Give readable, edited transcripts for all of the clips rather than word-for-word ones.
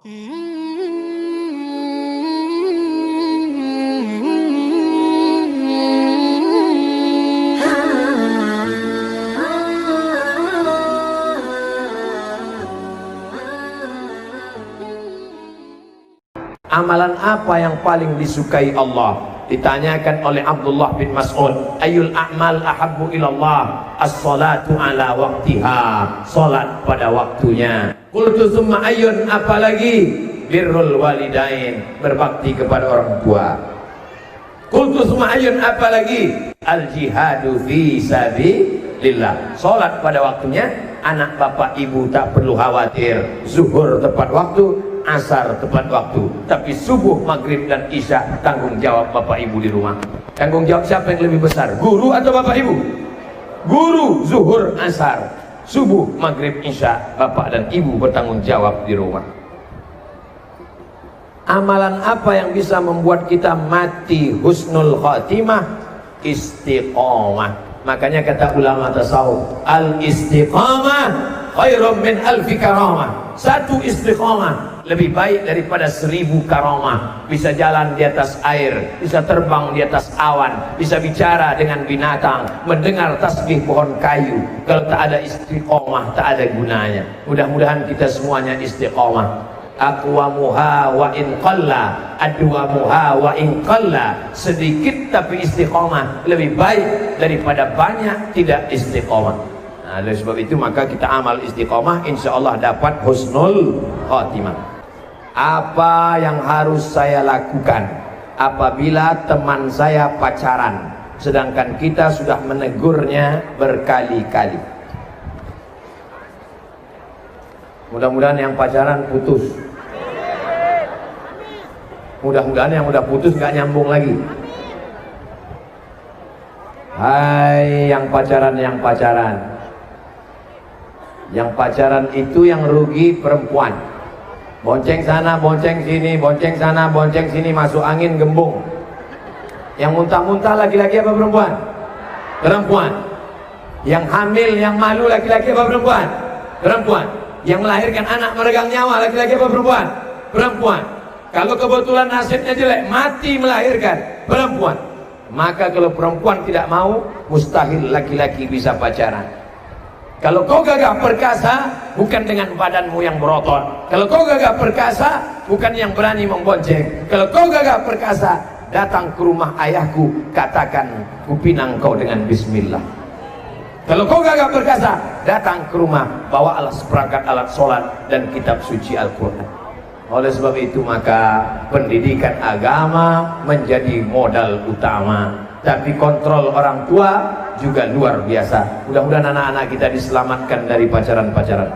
Amalan apa yang paling disukai Allah? Ditanyakan oleh Abdullah bin Mas'ud, ayul a'mal ahabbu ilallah? As-salatu ala waqtiha, salat pada waktunya. Qultu tsumma ayyun, apalagi? Birrul walidain, berbakti kepada orang tua. Qultu tsumma ayyun, apalagi? Al jihadu fi sabilillah, salat pada waktunya. Anak bapak ibu tak perlu khawatir, zuhur tepat waktu, asar tepat waktu, tapi subuh, maghrib dan isya tanggung jawab bapak ibu di rumah. Tanggung jawab siapa yang lebih besar, guru atau bapak ibu? Guru, zuhur, asar, subuh, maghrib, isya, bapak dan ibu bertanggung jawab di rumah. Amalan apa yang bisa membuat kita mati husnul khatimah? Istiqomah. Makanya kata ulama tasawuf, al istiqamah khairum min alfi karamah. Satu istiqamah lebih baik daripada 1000 karamah. Bisa jalan di atas air, bisa terbang di atas awan, bisa bicara dengan binatang, mendengar tasbih pohon kayu. Kalau tak ada istiqamah, tak ada gunanya. Mudah-mudahan kita semuanya istiqamah. Aqwamuha wa in qalla, adwamuha wa in qalla. Sedikit tapi istiqamah lebih baik daripada banyak tidak istiqamah. Nah, oleh sebab itu maka kita amal istiqamah, insyaallah dapat husnul khatimah. Apa yang harus saya lakukan apabila teman saya pacaran sedangkan kita sudah menegurnya berkali-kali? Mudah-mudahan yang pacaran putus. Mudah-mudahan yang udah putus gak nyambung lagi. Hai yang pacaran, yang pacaran itu yang rugi perempuan. Bonceng sana, bonceng sini, bonceng sana, bonceng sini, masuk angin gembung. Yang muntah-muntah laki-laki apa perempuan? Perempuan. Yang hamil, yang malu laki-laki apa perempuan? Perempuan. Yang melahirkan anak meregang nyawa laki-laki apa perempuan? Perempuan. Kalau kebetulan nasibnya jelek, mati melahirkan, perempuan. Maka kalau perempuan tidak mau, mustahil laki-laki bisa pacaran. Kalau kau gagah perkasa, bukan dengan badanmu yang berotot. Kalau kau gagah perkasa, bukan yang berani membonceng. Kalau kau gagah perkasa, datang ke rumah ayahku, katakan kupinang kau dengan bismillah. Kalau kau gagah perkasa, datang ke rumah, bawa seperangkat alat sholat dan kitab suci Al-Quran. Oleh sebab itu maka pendidikan agama menjadi modal utama. Tapi kontrol orang tua juga luar biasa. Mudah-mudahan anak-anak kita diselamatkan dari pacaran-pacaran.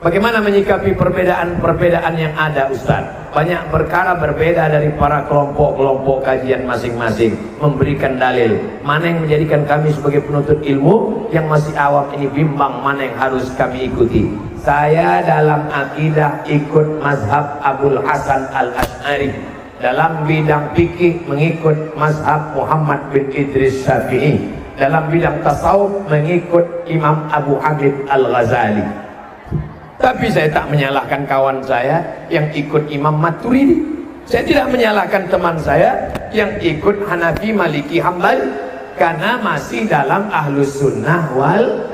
Bagaimana menyikapi perbedaan-perbedaan yang ada, Ustaz? Banyak perkara berbeda dari para kelompok-kelompok kajian masing-masing. Memberikan dalil. Mana yang menjadikan kami sebagai penuntut ilmu yang masih awam ini bimbang mana yang harus kami ikuti. Saya dalam akidah ikut mazhab Abul Hasan Al-Asy'ari. Dalam bidang fikih mengikut mazhab Muhammad bin Idris Syafi'i. Dalam bidang tasawuf mengikut Imam Abu Hamid Al-Ghazali. Tapi saya tak menyalahkan kawan saya yang ikut Imam Maturidi. Saya tidak menyalahkan teman saya yang ikut Hanafi, Maliki, Hambali, karena masih dalam Ahlus Sunnah wal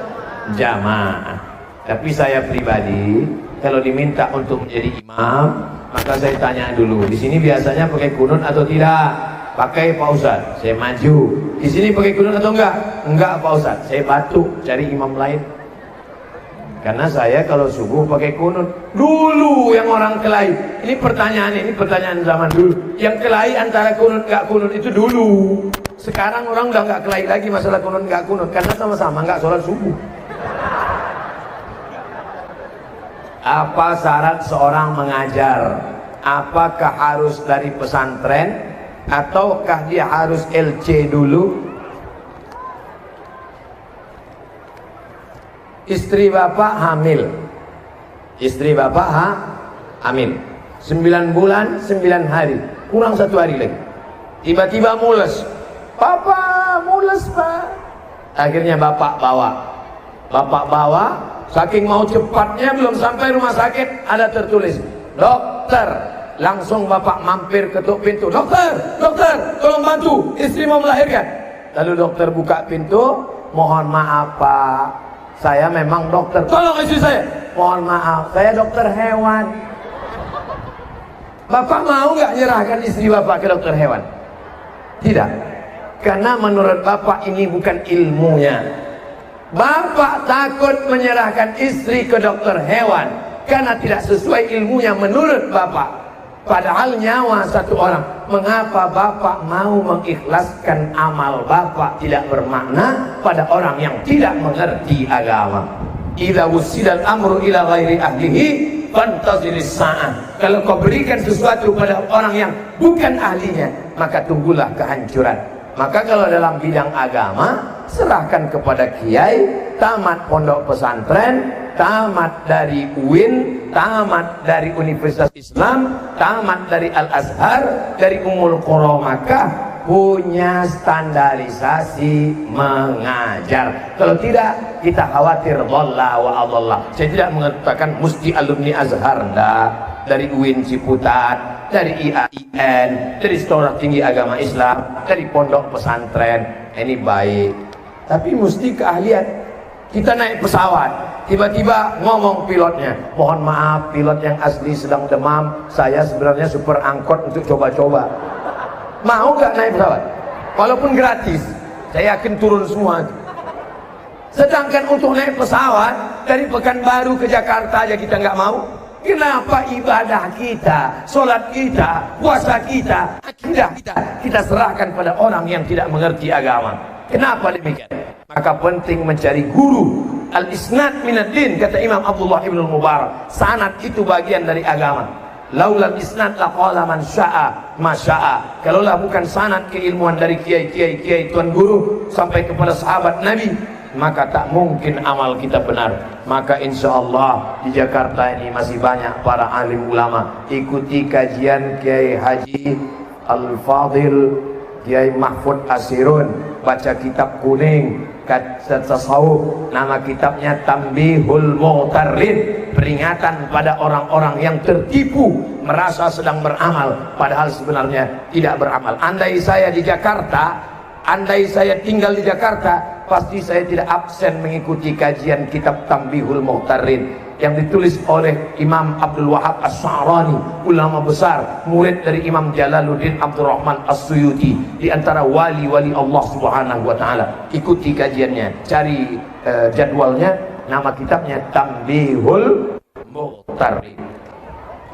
Jamaah. Tapi saya pribadi kalau diminta untuk menjadi imam, maka saya tanya dulu, di sini biasanya pakai kunut atau tidak? Pakai, Pak Ustaz. Saya maju. Di sini pakai kunut atau enggak? Enggak, Pak Ustaz. Saya batuk cari imam lain. Karena saya kalau subuh pakai kunut. Dulu yang orang kelahi. Ini pertanyaan zaman dulu. Yang kelahi antara kunut enggak kunut itu dulu. Sekarang orang udah enggak kelahi lagi masalah kunut enggak kunut, karena sama-sama enggak sholat subuh. Apa syarat seorang mengajar? Apakah harus dari pesantren ataukah dia harus LC dulu? Istri bapak hamil. Istri bapak hamil. 9 bulan 9 hari, kurang 1 hari lagi. Tiba-tiba mules. Papa mules, Pak. Akhirnya bapak bawa Saking mau cepatnya, belum sampai rumah sakit ada tertulis dokter. Langsung bapak mampir ketuk pintu, dokter, tolong bantu, istri mau melahirkan. Lalu dokter buka pintu, mohon maaf pak, saya memang dokter. Tolong istri saya. Mohon maaf, saya dokter hewan. Bapak mau nggak nyerahkan istri bapak ke dokter hewan? Tidak, karena menurut bapak ini bukan ilmunya. Bapak takut menyerahkan istri ke dokter hewan karena tidak sesuai ilmunya menurut bapak. Padahal nyawa satu orang. Mengapa bapak mau mengikhlaskan amal bapak tidak bermakna pada orang yang tidak mengerti agama? Idza wusidal amru ila ghairi ahlihi fantazilis sa'ah. Kalau kau berikan sesuatu pada orang yang bukan ahlinya, maka tunggulah kehancuran. Maka kalau dalam bidang agama, serahkan kepada kiai, tamat pondok pesantren, tamat dari UIN, tamat dari Universitas Islam, tamat dari Al-Azhar, dari Ummul Qura Makkah, punya standarisasi mengajar. Kalau tidak, kita khawatir dhalla wa adalla. Saya tidak mengatakan mesti alumni Azhar, enggak. Dari UIN Ciputat, dari IAIN, dari Sekolah Tinggi Agama Islam, dari pondok pesantren, ini baik. Tapi mesti keahlian. Kita naik pesawat, tiba-tiba ngomong pilotnya, mohon maaf pilot yang asli sedang demam, saya sebenarnya super angkot untuk coba-coba. Mau gak naik pesawat? Walaupun gratis, saya yakin turun semua. Sedangkan untuk naik pesawat dari Pekanbaru ke Jakarta aja kita nggak mau. Kenapa ibadah kita, sholat kita, puasa kita, akidah kita serahkan pada orang yang tidak mengerti agama? Kenapa demikian? Maka penting mencari guru. Al-isnad minad din, kata Imam Abdullah ibn Mubarak. Sanad itu bagian dari agama. Laulal isnad laqala man syaa ma syaa. Kalaulah bukan sanad keilmuan dari kiai tuan guru sampai kepada sahabat Nabi, maka tak mungkin amal kita benar. Maka insya Allah di Jakarta ini masih banyak para alim ulama. Ikuti kajian Kiai Haji Al-Fadil, Kiai Mahfud Asirun, baca kitab kuning kata tasawuf, nama kitabnya Tambihul Mughtarrin, peringatan pada orang-orang yang tertipu merasa sedang beramal padahal sebenarnya tidak beramal. Andai saya di Jakarta, andai saya tinggal di Jakarta, pasti saya tidak absen mengikuti kajian kitab Tambihul Mughtarrin yang ditulis oleh Imam Abdul Wahab As-Sa'rani, ulama besar, murid dari Imam Jalaluddin Abdurrahman As-Suyuti, di antara wali-wali Allah Subhanahu wa taala. Ikuti kajiannya, cari jadwalnya, nama kitabnya Tambihul Mughtarrin.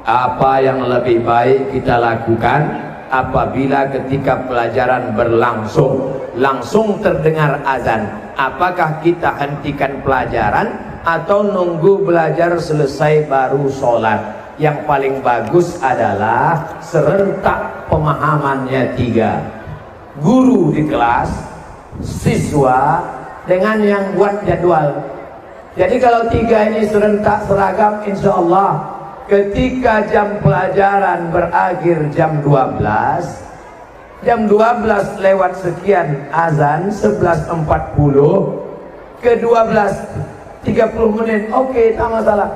Apa yang lebih baik kita lakukan apabila ketika pelajaran berlangsung langsung terdengar azan? Apakah kita hentikan pelajaran atau nunggu belajar selesai baru sholat? Yang paling bagus adalah serentak pemahamannya 3. Guru di kelas, siswa, dengan yang buat jadwal. Jadi kalau 3 ini serentak seragam, insya Allah ketika jam pelajaran berakhir jam 12, jam 12 lewat sekian azan, 11.40 ke 12.30 menit, oke, tak masalah.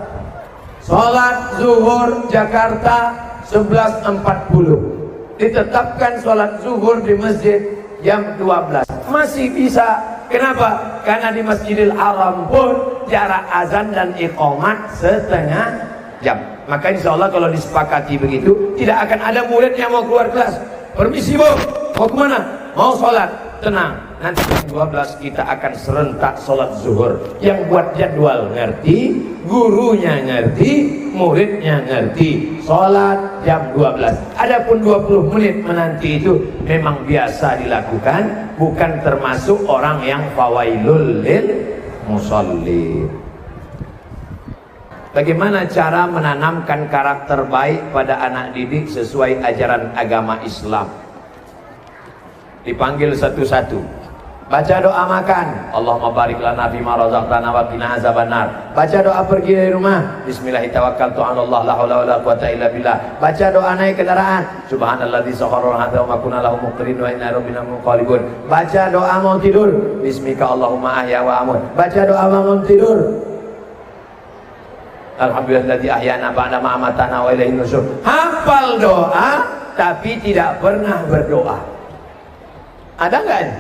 Sholat zuhur Jakarta 11.40, ditetapkan sholat zuhur di masjid jam 12, masih bisa. Kenapa? Karena di Masjidil Haram pun jarak azan dan iqamat setengah jam. Maka insya Allah kalau disepakati begitu, tidak akan ada murid yang mau keluar kelas. Permisi bu, mau kemana? Mau sholat. Tenang, nanti jam 12 kita akan serentak sholat zuhur. Yang buat jadwal ngerti, gurunya ngerti, muridnya ngerti. Sholat jam 12. Adapun 20 menit menanti itu memang biasa dilakukan, bukan termasuk orang yang fawailul lil musallin. Bagaimana cara menanamkan karakter baik pada anak didik sesuai ajaran agama Islam? Dipanggil satu-satu. Baca doa makan, Allahumma barik lana fima razaqtana wa qina azabannar. Baca doa pergi dari rumah, bismillahirrahmanirrahim, tawakkaltu 'ala Allah, la haula wala quwwata illa billah. Baca doa naik kendaraan, subhanalladzi sakhkhara lana ma kunna lahu muqrinin wa inna rabbina munqalibun. Baca doa mau tidur, bismika Allahumma ahya wa amut. Baca doa bangun tidur. Alhamdulillahilladzi ahyana ba'da ma amatana wa ilaihin nusyur. Hafal doa tapi tidak pernah berdoa. Ada enggak ini?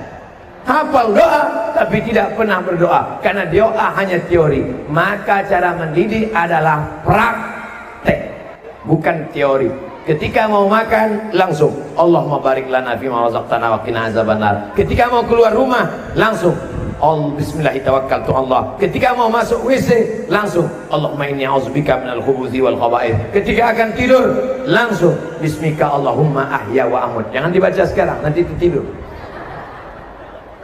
Hafal doa tapi tidak pernah berdoa, karena doa hanya teori. Maka cara mendidik adalah praktek, bukan teori. Ketika mau makan langsung Allahumma barik lana fima razaqtana wa qina azabannar. Ketika mau keluar rumah langsung bismillahirrahmanirrahim Allah. Ketika mau masuk WC langsung Allahumma inni a'udzubika minal khubuthi wal khaba'ith. Ketika akan tidur langsung bismika Allahumma ahya wa amut. Jangan dibaca sekarang, nanti tidur.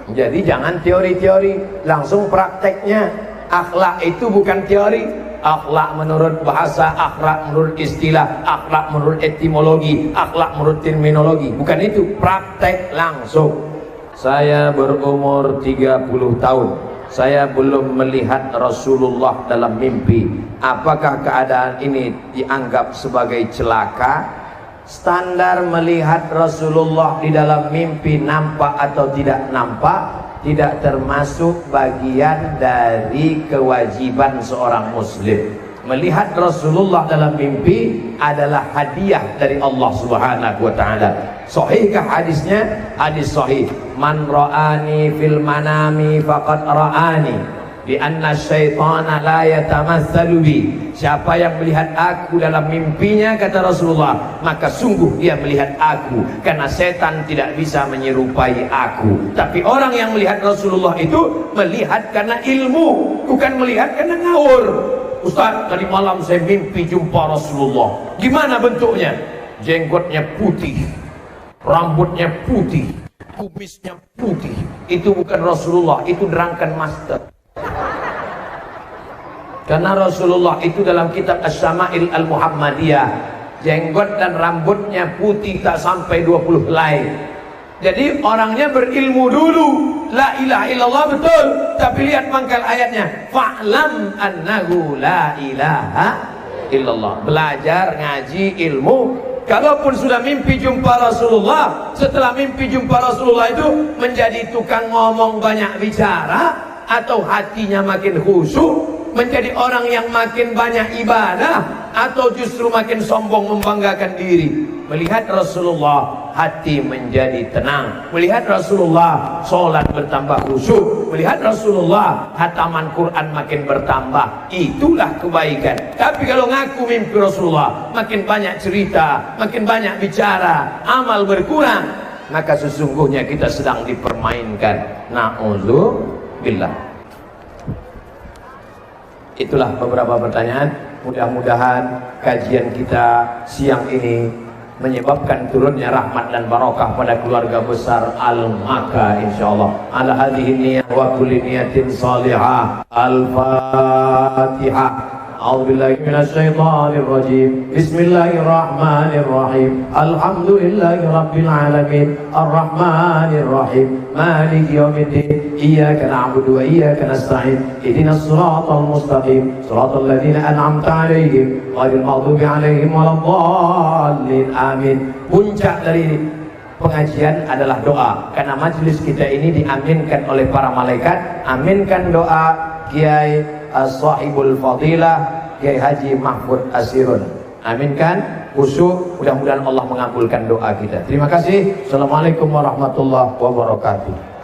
Jadi jangan teori-teori, langsung prakteknya. Akhlak itu bukan teori. Akhlak menurut bahasa, akhlak menurut istilah, akhlak menurut etimologi, akhlak menurut terminologi. Bukan itu, praktek langsung. Saya berumur 30 tahun. Saya belum melihat Rasulullah dalam mimpi. Apakah keadaan ini dianggap sebagai celaka? Standar melihat Rasulullah di dalam mimpi nampak atau tidak nampak tidak termasuk bagian dari kewajiban seorang muslim. Melihat Rasulullah dalam mimpi adalah hadiah dari Allah Subhanahu wa taala. Sahihkah hadisnya? Hadis sahih. Man ra'ani fil manami faqad ra'ani. Bi anna syaitana la yatamatsalu bi. Siapa yang melihat aku dalam mimpinya, kata Rasulullah, maka sungguh dia melihat aku, karena setan tidak bisa menyerupai aku. Tapi orang yang melihat Rasulullah itu melihat karena ilmu, bukan melihat karena ngawur. Ustaz, tadi malam saya mimpi jumpa Rasulullah. Gimana bentuknya? Jenggotnya putih, rambutnya putih, kumisnya putih. Itu bukan Rasulullah, itu drunken master. Karena Rasulullah itu dalam kitab As-Syama'il Al-Muhammadiyah, jenggot dan rambutnya putih tak sampai 20 helai. Jadi orangnya berilmu dulu, la ilaha illallah betul, tapi lihat pangkal ayatnya, fa'lam annahu la ilaha illallah. Belajar ngaji ilmu. Kalaupun sudah mimpi jumpa Rasulullah, setelah mimpi jumpa Rasulullah itu menjadi tukang ngomong banyak bicara, atau hatinya makin khusyuk, menjadi orang yang makin banyak ibadah, atau justru makin sombong membanggakan diri. Melihat Rasulullah hati menjadi tenang. Melihat Rasulullah sholat bertambah khusyuk. Melihat Rasulullah hataman Quran makin bertambah. Itulah kebaikan. Tapi kalau ngaku mimpi Rasulullah, makin banyak cerita, makin banyak bicara, amal berkurang, maka sesungguhnya kita sedang dipermainkan. Na'udzubillah. Itulah beberapa pertanyaan. Mudah-mudahan kajian kita siang ini menyebabkan turunnya rahmat dan barakah pada keluarga besar Al-Maka, insyaallah. Ala hadhihi niyyah wa kulli niyatin salihah. Al-Fatihah. A'udzubillahi minasyaitonir rajim. Bismillahirrahmanirrahim. Alhamdulillahi rabbil alamin. Arrahmanir rahim. Maliki yaumiddin. Iyyaka na'budu wa iyyaka nasta'in. Ihdinas siratal mustaqim. Siratal ladzina an'amta 'alaihim ghairil maghdubi 'alaihim waladdallin. Amin. Puncak dari pengajian adalah doa, karena majelis kita ini diaminkan oleh para malaikat. Aminkan doa Kiai As-Sahibul Fadilah Kiai Haji Mahmud Asirun. Aminkan, khusyuk, mudah-mudahan Allah mengabulkan doa kita. Terima kasih. Assalamualaikum warahmatullahi wabarakatuh.